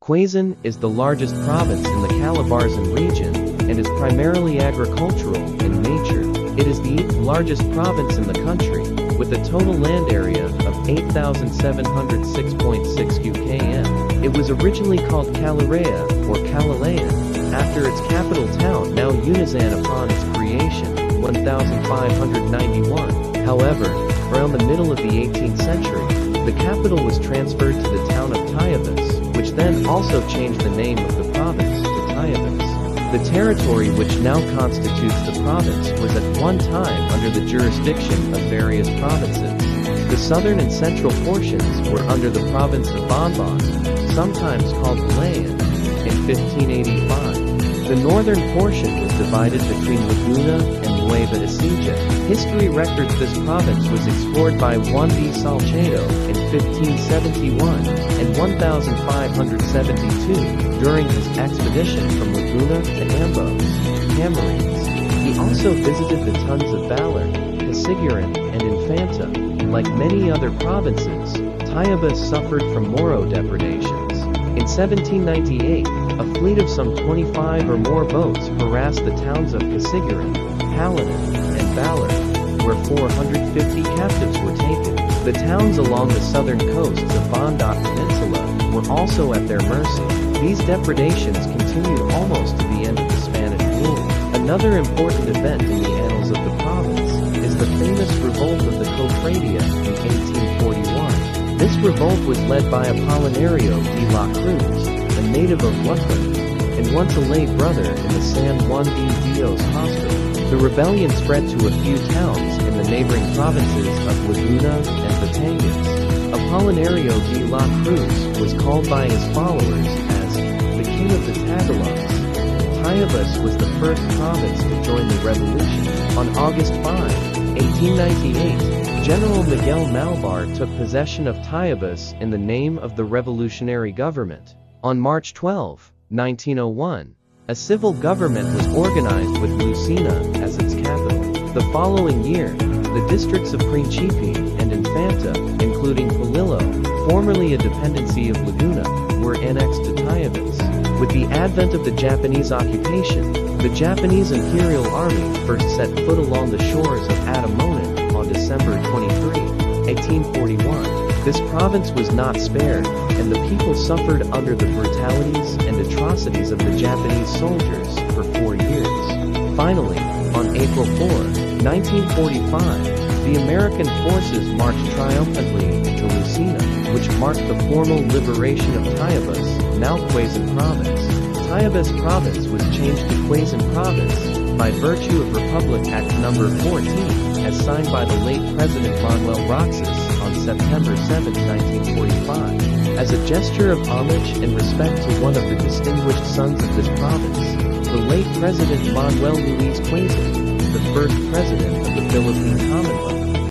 Quezon is the largest province in the Calabarzon region and is primarily agricultural in nature. It is the 8th largest province in the country, with a total land area of 8,706.6 km. It was originally called Calarea or Calalayan, after its capital town, now Unizan, upon its creation, 1591. However, around the middle of the 18th century, the capital was transferred to the town of Tayabas, which then also changed the name of the province to Tayabas. The territory which now constitutes the province was at one time under the jurisdiction of various provinces. The southern and central portions were under the province of Bonbon, sometimes called Malayan, in 1585. The northern portion was divided between Laguna and Nueva Ecija. History records this province was explored by Juan de Salcedo in 1571 and 1572 during his expedition from Laguna to Ambos, Camarines. He also visited the Tons of Valor, Casiguran, and Infanta. Like many other provinces, Tayabas suffered from Moro depredations. In 1798, a fleet of some 25 or more boats harassed the towns of Casiguran, Palanan, and Valor, where 450 captives were taken. The towns along the southern coasts of Banda Peninsula were also at their mercy. These depredations continued almost to the end of the Spanish rule. Another important event in the annals of the province is the famous revolt of the Cofradia in 1841. This revolt was led by Apolinario de la Cruz, a native of Luckland, and once a lay brother in the San Juan de Dios hospital. The rebellion spread to a few towns in the neighboring provinces of Laguna and Batangas. Apolinario de la Cruz was called by his followers as the King of the Tagalogs. Tayabas was the first province to join the revolution. On August 5, 1898, General Miguel Malvar took possession of Tayabas in the name of the revolutionary government. On March 12, 1901, a civil government was organized with Lucena as its capital. The following year, the districts of Principe and Infanta, including Polillo, formerly a dependency of Laguna, were annexed to Tayabas. With the advent of the Japanese occupation, the Japanese Imperial Army first set foot along the shores of Atamonan on December 23, 1841. This province was not spared, and the people suffered under the brutalities and atrocities of the Japanese soldiers for 4 years. Finally, on April 4, 1945, the American forces marched triumphantly into Lucena, which marked the formal liberation of Tayabas, now Quezon Province. Tayabas Province was changed to Quezon Province by virtue of Republic Act No. 14, as signed by the late President Manuel Roxas on September 7, 1945. As a gesture of homage and respect to one of the distinguished sons of this province, the late President Manuel Luis Quezon, the first president of the Philippine Commonwealth.